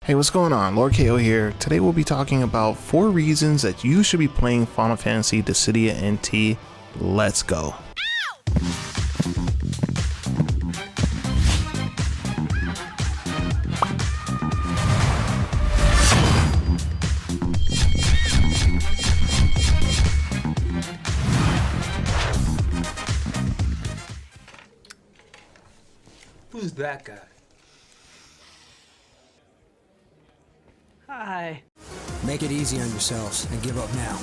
Hey, what's going on? Lord KO here. Today we'll be talking about 4 reasons that you should be playing Final Fantasy Dissidia NT. Let's go. Who's that guy? Hi. Make it easy on yourselves and give up now.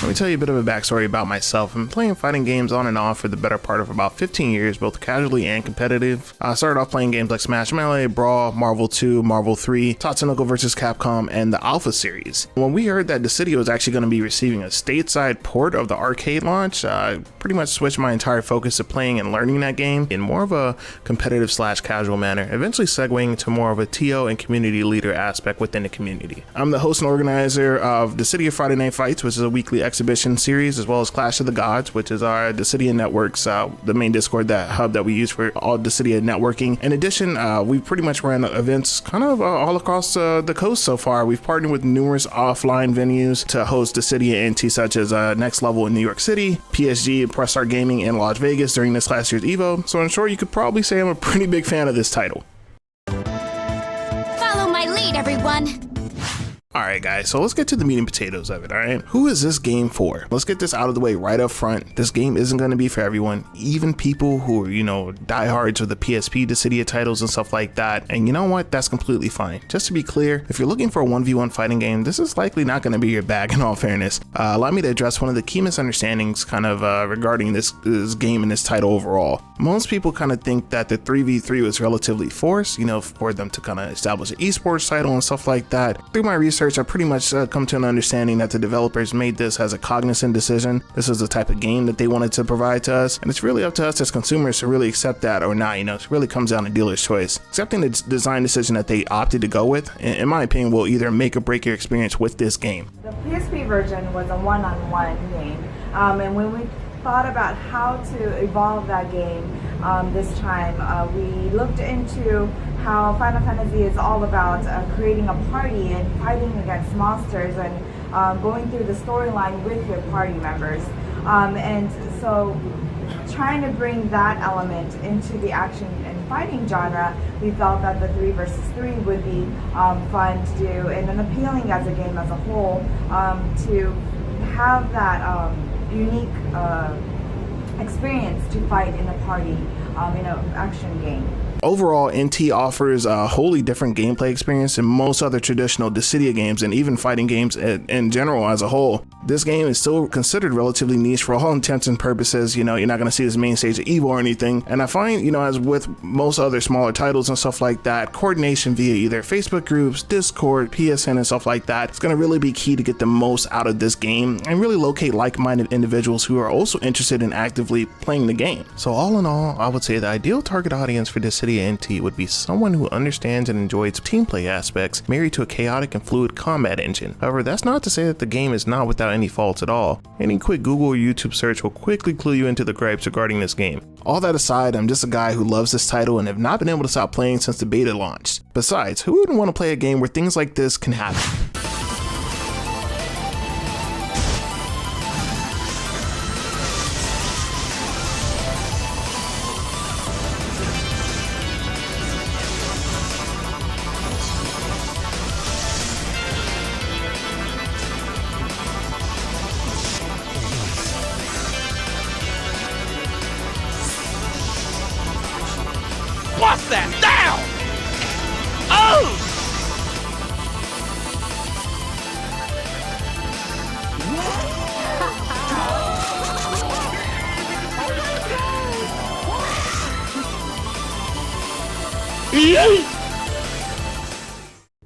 Let me tell you a bit of a backstory about myself. I've been playing fighting games on and off for the better part of about 15 years, both casually and competitive. I started off playing games like Smash Melee, Brawl, Marvel 2, Marvel 3, Tatsunoko vs. Capcom, and the Alpha series. When we heard that Dissidia was actually going to be receiving a stateside port of the arcade launch, I pretty much switched my entire focus to playing and learning that game in more of a competitive / casual manner, eventually segueing to more of a TO and community leader aspect within the community. I'm the host and organizer of Dissidia Friday Night Fights, which is a weekly exhibition series, as well as Clash of the Gods, which is our Dissidia Networks, the main Discord hub that we use for all Dissidia networking. In addition, we pretty much ran events kind of all across the coast so far. We've partnered with numerous offline venues to host Dissidia NT, such as Next Level in New York City, PSG and Press Start Gaming in Las Vegas during this last year's Evo. So in short, you could probably say I'm a pretty big fan of this title. Follow my lead, everyone. Alright guys, so let's get to the meat and potatoes of it, alright? Who is this game for? Let's get this out of the way right up front. This game isn't going to be for everyone, even people who are, diehards of the PSP Dissidia titles and stuff like that. And you know what? That's completely fine. Just to be clear, if you're looking for a 1v1 fighting game, this is likely not going to be your bag in all fairness. Allow me to address one of the key misunderstandings regarding this game and this title overall. Most people kind of think that the 3v3 was relatively forced, for them to kind of establish an esports title and stuff like that. Through my research, I pretty much come to an understanding that the developers made this as a cognizant decision. This is the type of game that they wanted to provide to us, and it's really up to us as consumers to really accept that or not. It really comes down to dealer's choice. Accepting the design decision that they opted to go with, in my opinion, will either make or break your experience with this game. The PSP version was a one-on-one game, and when we thought about how to evolve that game this time, we looked into how Final Fantasy is all about creating a party and fighting against monsters and going through the storyline with your party members. And so trying to bring that element into the action and fighting genre, we felt that the 3 versus 3 would be fun to do and then appealing as a game as a whole, to have that unique experience to fight in a party in an action game. Overall, NT offers a wholly different gameplay experience than most other traditional Dissidia games and even fighting games in general as a whole. This game is still considered relatively niche for all intents and purposes. You're not going to see this main stage of Evo or anything. And I find, as with most other smaller titles and stuff like that, coordination via either Facebook groups, Discord, PSN and stuff like that, it's going to really be key to get the most out of this game and really locate like-minded individuals who are also interested in actively playing the game. So all in all, I would say the ideal target audience for Dissidia NT would be someone who understands and enjoys team play aspects married to a chaotic and fluid combat engine. However, that's not to say that the game is not without any faults at all. Any quick Google or YouTube search will quickly clue you into the gripes regarding this game. All that aside, I'm just a guy who loves this title and have not been able to stop playing since the beta launched. Besides, who wouldn't want to play a game where things like this can happen? Bust that down! Oh!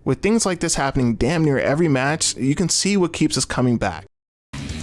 With things like this happening damn near every match, you can see what keeps us coming back.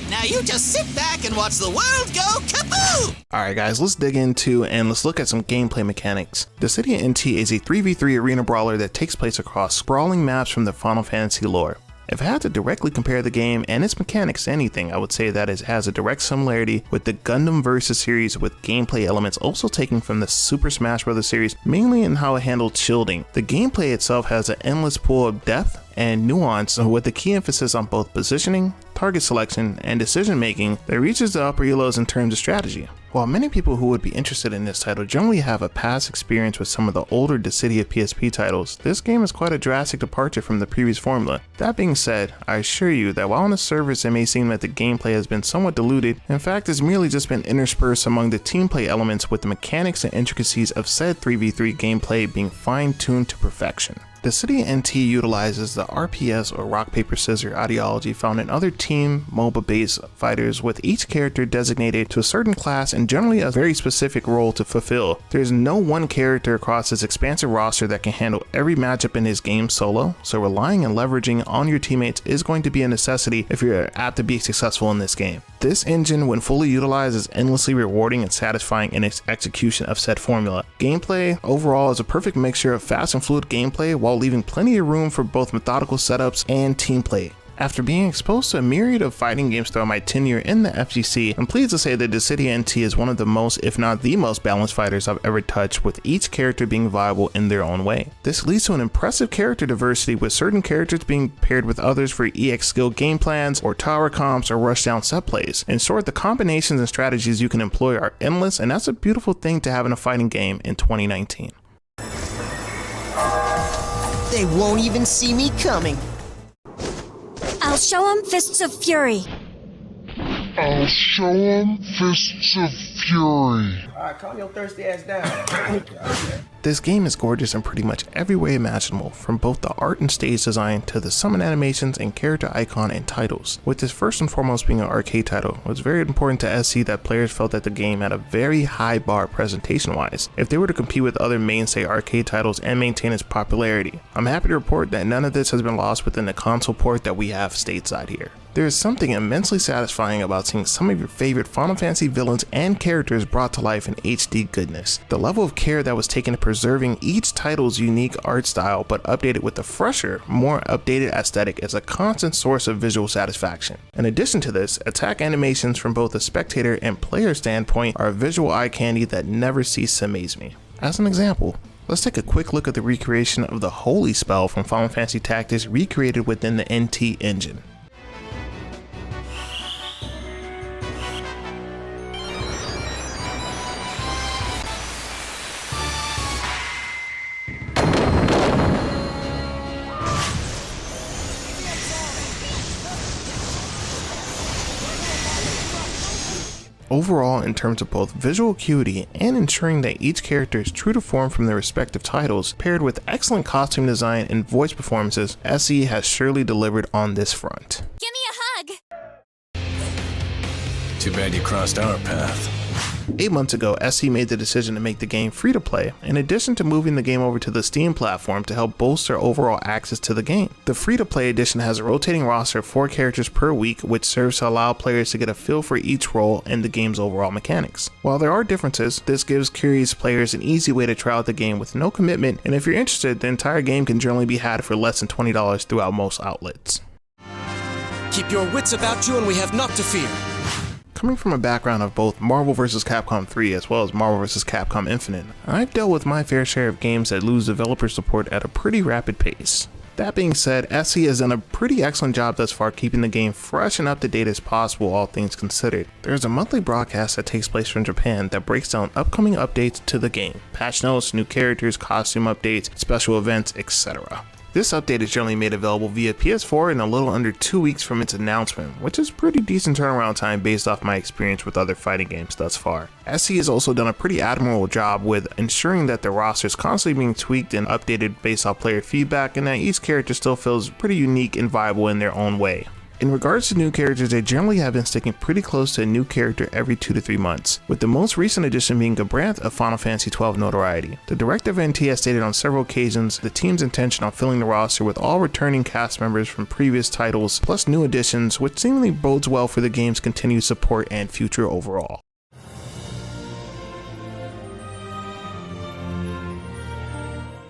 Now you just sit back and watch the world go kapoo! Alright guys, let's dig into and let's look at some gameplay mechanics. Dissidia NT is a 3v3 arena brawler that takes place across sprawling maps from the Final Fantasy lore. If I had to directly compare the game and its mechanics to anything, I would say that it has a direct similarity with the Gundam Versus series, with gameplay elements also taken from the Super Smash Bros. Series, mainly in how it handled shielding. The gameplay itself has an endless pool of depth and nuance, with a key emphasis on both positioning, target selection, and decision making that reaches the upper elos in terms of strategy. While many people who would be interested in this title generally have a past experience with some of the older Dissidia PSP titles, this game is quite a drastic departure from the previous formula. That being said, I assure you that while on the surface it may seem that the gameplay has been somewhat diluted, in fact it's merely just been interspersed among the team play elements, with the mechanics and intricacies of said 3v3 gameplay being fine-tuned to perfection. Dissidia NT utilizes the RPS or rock paper scissors ideology found in other team MOBA based fighters, with each character designated to a certain class and generally a very specific role to fulfill. There's no one character across this expansive roster that can handle every matchup in his game solo, so relying and leveraging on your teammates is going to be a necessity if you're apt to be successful in this game. This engine, when fully utilized, is endlessly rewarding and satisfying in its execution of said formula. Gameplay overall is a perfect mixture of fast and fluid gameplay while leaving plenty of room for both methodical setups and team play. After being exposed to a myriad of fighting games throughout my tenure in the FGC, I'm pleased to say that Dissidia NT is one of the most, if not the most, balanced fighters I've ever touched, with each character being viable in their own way. This leads to an impressive character diversity, with certain characters being paired with others for EX skill game plans, or tower comps, or rushdown set plays. In short, the combinations and strategies you can employ are endless, and that's a beautiful thing to have in a fighting game in 2019. They won't even see me coming. I'll show 'em fists of fury. I'll show 'em fists of fury. Alright, calm your thirsty ass down. This game is gorgeous in pretty much every way imaginable, from both the art and stage design to the summon animations and character icon and titles. With this first and foremost being an arcade title, it was very important to SC that players felt that the game had a very high bar presentation wise if they were to compete with other mainstay arcade titles and maintain its popularity. I'm happy to report that none of this has been lost within the console port that we have stateside here. There is something immensely satisfying about seeing some of your favorite Final Fantasy villains and characters brought to life in HD goodness. The level of care that was taken to preserving each title's unique art style but updated with a fresher, more updated aesthetic is a constant source of visual satisfaction. In addition to this, attack animations from both a spectator and player standpoint are a visual eye candy that never cease to amaze me. As an example, let's take a quick look at the recreation of the Holy Spell from Final Fantasy Tactics recreated within the NT engine. Overall, in terms of both visual acuity and ensuring that each character is true to form from their respective titles, paired with excellent costume design and voice performances, SE has surely delivered on this front. Give me a hug! Too bad you crossed our path. 8 months ago, SE made the decision to make the game free to play, in addition to moving the game over to the Steam platform to help bolster overall access to the game. The free to play edition has a rotating roster of 4 characters per week, which serves to allow players to get a feel for each role and the game's overall mechanics. While there are differences, this gives curious players an easy way to try out the game with no commitment, and if you're interested, the entire game can generally be had for less than $20 throughout most outlets. Keep your wits about you and we have naught to fear. Coming from a background of both Marvel vs. Capcom 3 as well as Marvel vs. Capcom Infinite, I've dealt with my fair share of games that lose developer support at a pretty rapid pace. That being said, SE has done a pretty excellent job thus far keeping the game fresh and up to date as possible, all things considered. There's a monthly broadcast that takes place from Japan that breaks down upcoming updates to the game, patch notes, new characters, costume updates, special events, etc. This update is generally made available via PS4 in a little under 2 weeks from its announcement, which is pretty decent turnaround time based off my experience with other fighting games thus far. SE has also done a pretty admirable job with ensuring that the roster is constantly being tweaked and updated based off player feedback, and that each character still feels pretty unique and viable in their own way. In regards to new characters, they generally have been sticking pretty close to a new character every 2 to 3 months, with the most recent addition being Gabranth of Final Fantasy XII notoriety. The director of NT has stated on several occasions the team's intention on filling the roster with all returning cast members from previous titles, plus new additions, which seemingly bodes well for the game's continued support and future overall.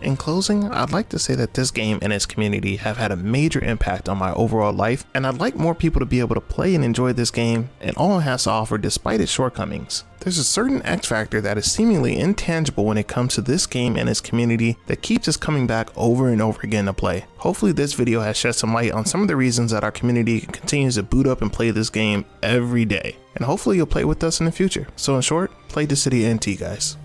In closing, I'd like to say that this game and its community have had a major impact on my overall life, and I'd like more people to be able to play and enjoy this game and all it has to offer despite its shortcomings. There's a certain X factor that is seemingly intangible when it comes to this game and its community that keeps us coming back over and over again to play. Hopefully this video has shed some light on some of the reasons that our community continues to boot up and play this game every day. And hopefully you'll play with us in the future. So in short, play Dissidia NT, guys.